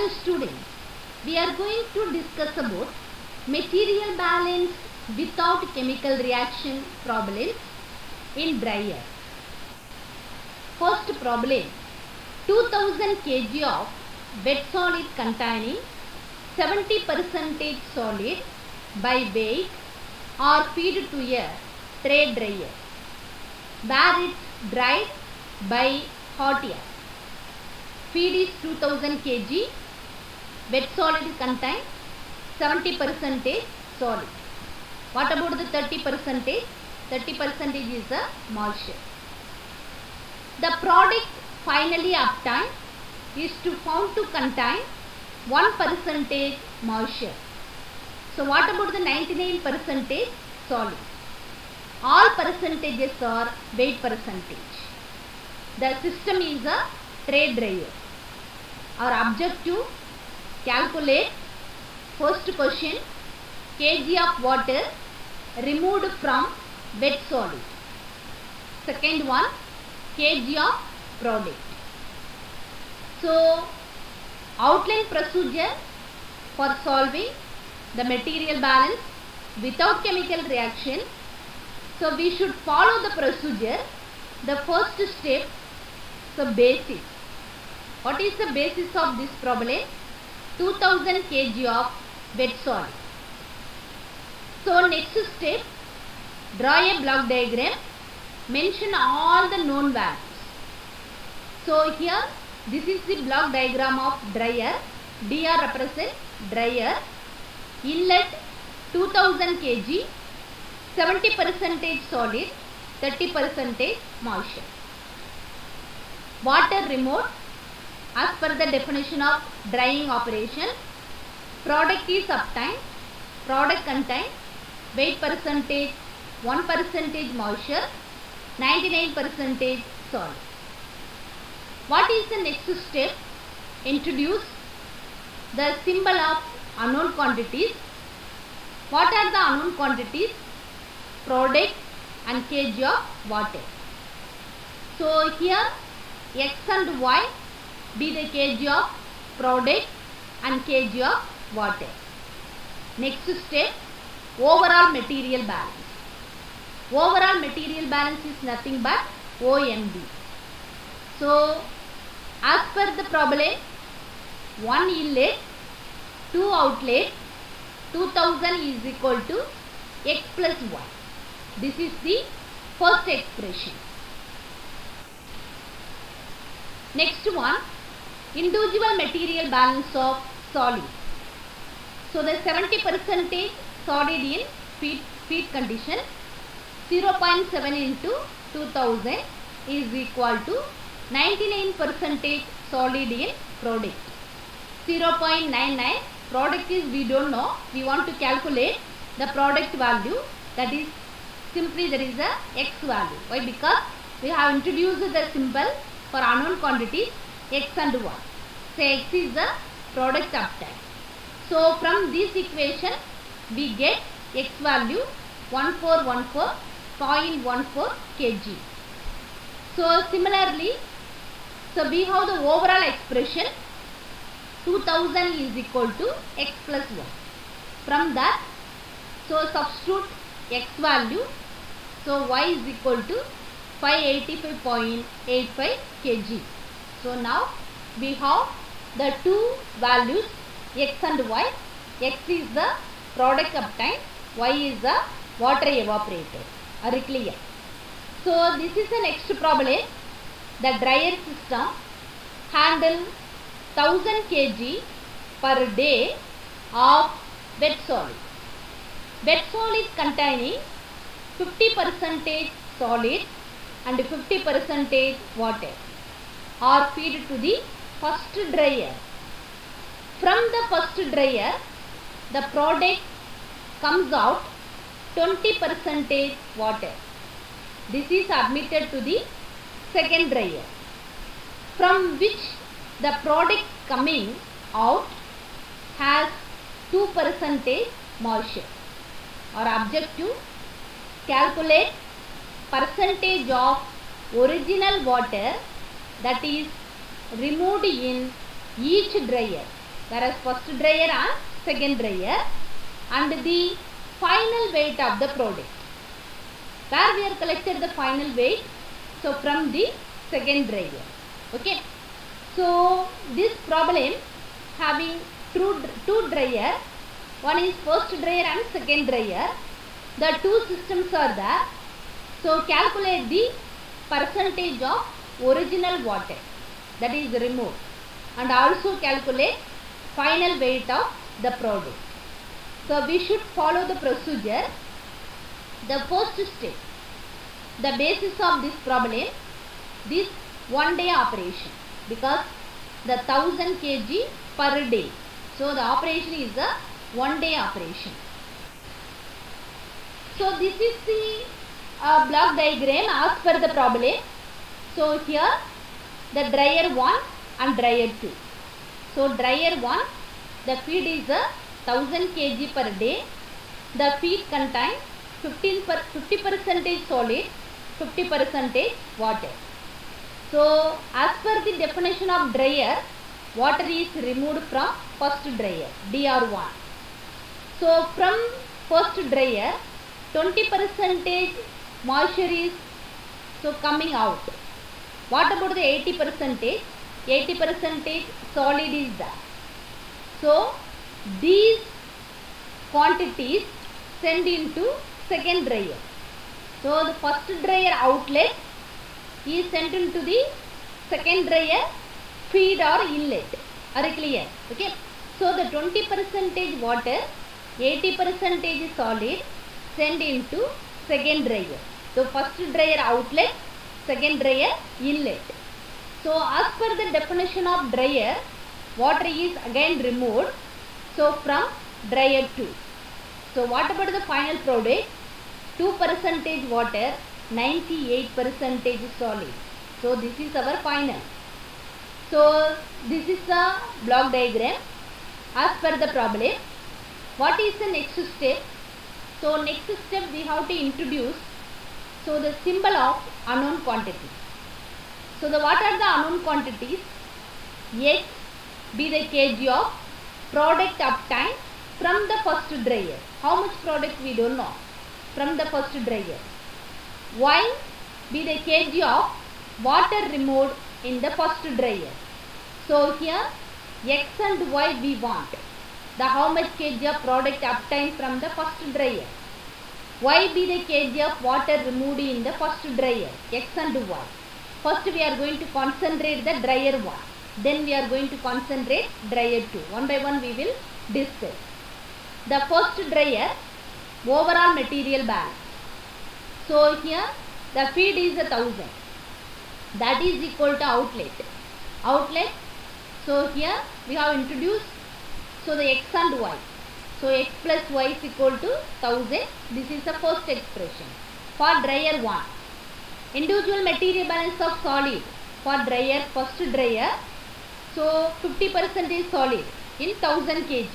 Hello students, we are going to discuss about material balance without chemical reaction problems in dryer. First problem, 2000 kg of wet solid containing 70% solid by weight are feed to a tray dryer where it's dried by hot air. Feed is 2000 kg, wet solid contains 70% solid. What about the 30%? 30% is a moisture. The product finally obtained is found to contain 1% moisture. So what about the 99% solid? All percentages are weight percentage. The system is a tray dryer. Our objective, calculate first question, kg of water removed from wet solid. Second one, kg of product. So outline procedure for solving the material balance without chemical reaction. So we should follow the procedure. The first step, the basis. What is the basis of this problem? 2000 kg of wet solid. So next step, draw a block diagram. Mention all the known values. So here, this is the block diagram of dryer. DR represents dryer. Inlet 2000 kg, 70% solid, 30% moisture. Water removed. As per the definition of drying operation, product is obtained. Product contains weight percentage, 1% moisture, 99% solid. What is the next step? Introduce the symbol of unknown quantities. What are the unknown quantities? Product and kg of water. So here X and Y be the kg of product and kg of water. Next step, overall material balance. Overall material balance is nothing but OMB. So as per the problem, 1 inlet, 2 outlet, 2000 is equal to X plus Y. This is the first expression. Next one, individual material balance of solid. So the 70% solid in feed condition, 0.7 into 2000 is equal to 99% solid in product. 0.99 product is we don't know. We want to calculate the product value, that is simply there is a X value. Why? Because we have introduced the symbol for unknown quantities X and Y. So X is the product obtained. So from this equation we get X value 1414.14 kg. So similarly, so we have the overall expression 2000 is equal to X plus 1. From that, so substitute X value. So Y is equal to 585.85 kg. So now we have the two values X and Y. X is the product obtained, Y is the water evaporated. Are you clear? So this is the next problem. The dryer system handle 1000 kg per day of wet solid. Wet solid containing 50% solid and 50% water are fed to the first dryer. From the first dryer, the product comes out 20% water. This is admitted to the second dryer, from which the product coming out has 2% moisture. Our objective, calculate percentage of original water that is removed in each dryer. whereas first dryer and second dryer, and the final weight of the product. Where we are collected the final weight? So from the second dryer. Okay. So this problem having two dryer, one is first dryer and second dryer. The two systems are there. So calculate the percentage of original water that is removed, and also calculate final weight of the product. So we should follow the procedure. The first step, the basis of this problem, this one day operation, because the 1000 kg per day. So the operation is a one day operation. So this is the block diagram as per the problem. So here the dryer 1 and dryer 2. So dryer 1, the feed is a 1000 kg per day. The feed contains 50% solid, 50% water. So as per the definition of dryer, water is removed from first dryer, DR1. So from first dryer, 20% moisture is coming out. What about the 80%? 80% solid is there. So these quantities send into second dryer. So the first dryer outlet is sent into the second dryer feed or inlet. Are you clear? Okay. So the 20% water, 80% solid send into second dryer. So first dryer outlet, second dryer inlet. So as per the definition of dryer, water is again removed. So from dryer 2. So what about the final product? 2% water, 98% solid. So this is our final. So this is the block diagram as per the problem. What is the next step? So next step we have to introduce the symbol of unknown quantity. So what are the unknown quantities? X be the kg of product uptime from the first dryer. How much product we don't know from the first dryer. Y be the kg of water removed in the first dryer. So here X and Y we want. The how much kg of product uptime from the first dryer. Y be the kg of water removed in the first dryer. X and Y. First we are going to concentrate the dryer 1. Then we are going to concentrate dryer 2. One by one we will discuss. The first dryer, overall material balance. So here the feed is 1000. That is equal to outlet. Outlet. So here we have introduced the X and Y. So X plus Y is equal to 1000. This is the first expression. For dryer 1, individual material balance of solid for dryer, first dryer. So 50% is solid in 1000 kg.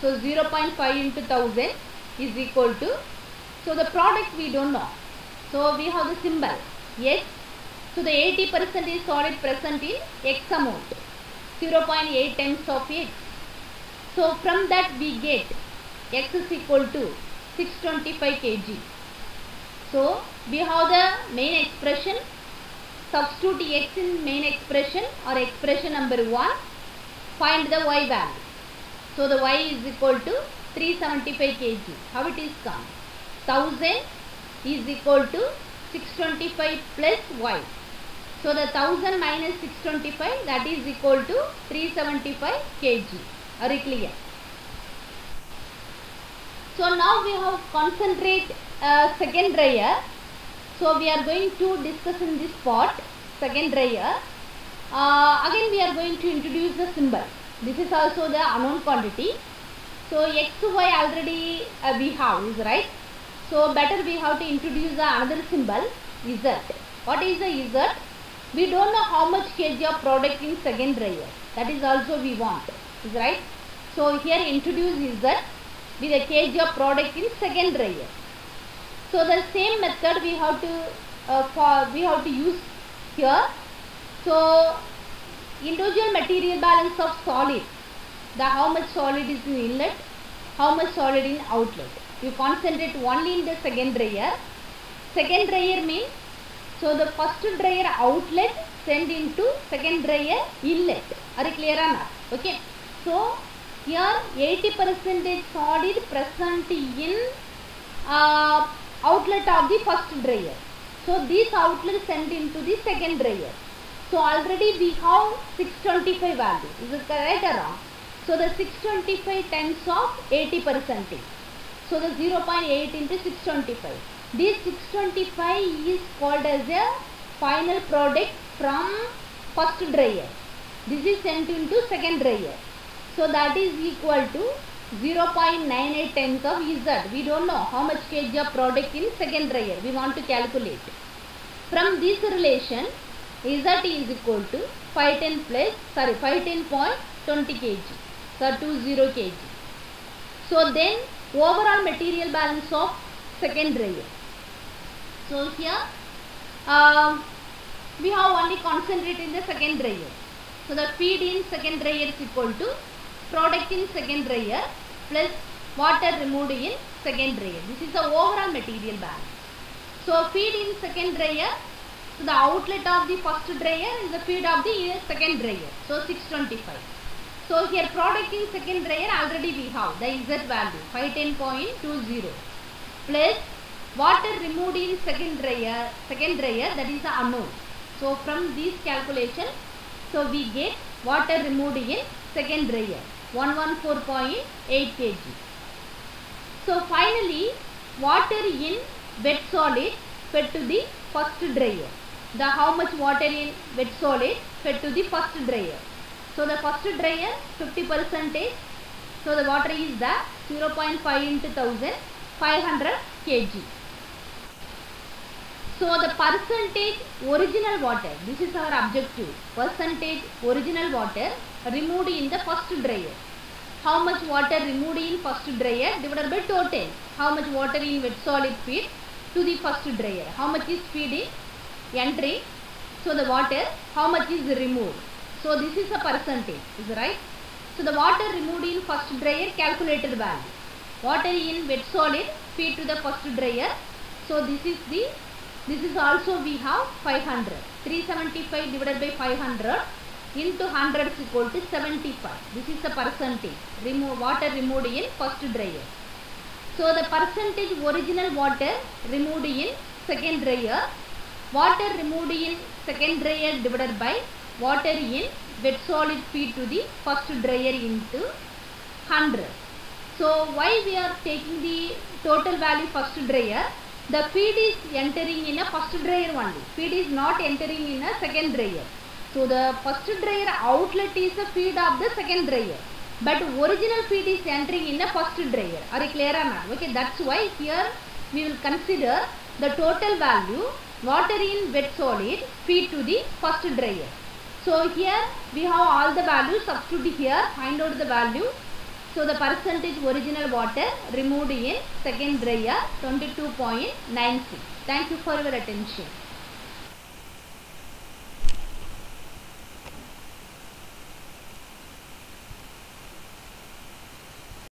So 0.5 into 1000 is equal to, so the product we don't know. So we have the symbol X. So the 80% is solid present in X amount. 0.8 times of X. So from that we get X is equal to 625 kg. So we have the main expression. Substitute X in main expression or expression number 1. Find the Y value. So the Y is equal to 375 kg. How it is come? 1000 is equal to 625 plus Y. So the 1000 minus 625, that is equal to 375 kg. Are you clear? So now we have concentrate second dryer. So we are going to discuss in this part second dryer. Again we are going to introduce the symbol. This is also the unknown quantity. So X, Y already we have, is right. So better we have to introduce another symbol Z. What is the Z? We don't know how much kg of product in second dryer. That is also we want, is right. So here introduce Z with a kg of product in second dryer. So the same method we have to use here. So individual material balance of solid how much solid is in inlet, how much solid in outlet. You concentrate only in the second dryer. Second dryer means, so the first dryer outlet send into second dryer inlet. Are you clear or not? Okay. So here 80% solid present in outlet of the first dryer. So this outlet sent into the second dryer. So already we have 625 value. Is it correct or wrong? So the 625 times of 80%. So the 0.8 into 625. This 625 is called as a final product from first dryer. This is sent into second dryer. So that is equal to 0.98 times of Z. We don't know how much kg of product in second dryer. We want to calculate. From this relation, Z is equal to 510.20 kg. So 20 kg. So then overall material balance of second dryer. So here we have only concentrate in the second dryer. So the feed in second dryer is equal to product in second dryer plus water removed in second dryer. This is the overall material balance. So feed in second dryer, so the outlet of the first dryer is the feed of the second dryer. So 625. So here product in second dryer already we have the Z value 510.20 plus water removed in second dryer that is the unknown. So from this calculation, so we get water removed in second dryer 114.8 kg. So finally water in wet solid fed to the first dryer. The how much water in wet solid fed to the first dryer. So the first dryer 50%. So the water is the 0.5 into 1000 500 kg. So the percentage original water, this is our objective, percentage original water removed in the first dryer. How much water removed in first dryer divided by total. How much water in wet solid feed to the first dryer. How much is feed in entry. So the water, how much is removed. So this is a percentage, is right? So the water removed in first dryer calculated value. Water in wet solid feed to the first dryer. So this is also we have 500. 375 divided by 500 into 100 is equal to 75. This is the percentage. Water removed in first dryer. So the percentage original water removed in second dryer. Water removed in second dryer divided by water in wet solid feed to the first dryer into 100. So why we are taking the total value first dryer? The feed is entering in a first dryer only. Feed is not entering in a second dryer. So the first dryer outlet is the feed of the second dryer. But original feed is entering in a first dryer. Are you clear or not? Okay, that's why here we will consider the total value water in wet solid feed to the first dryer. So here we have all the values, substitute here, find out the value. So the percentage original water removed in second dryer 22.96. Thank you for your attention.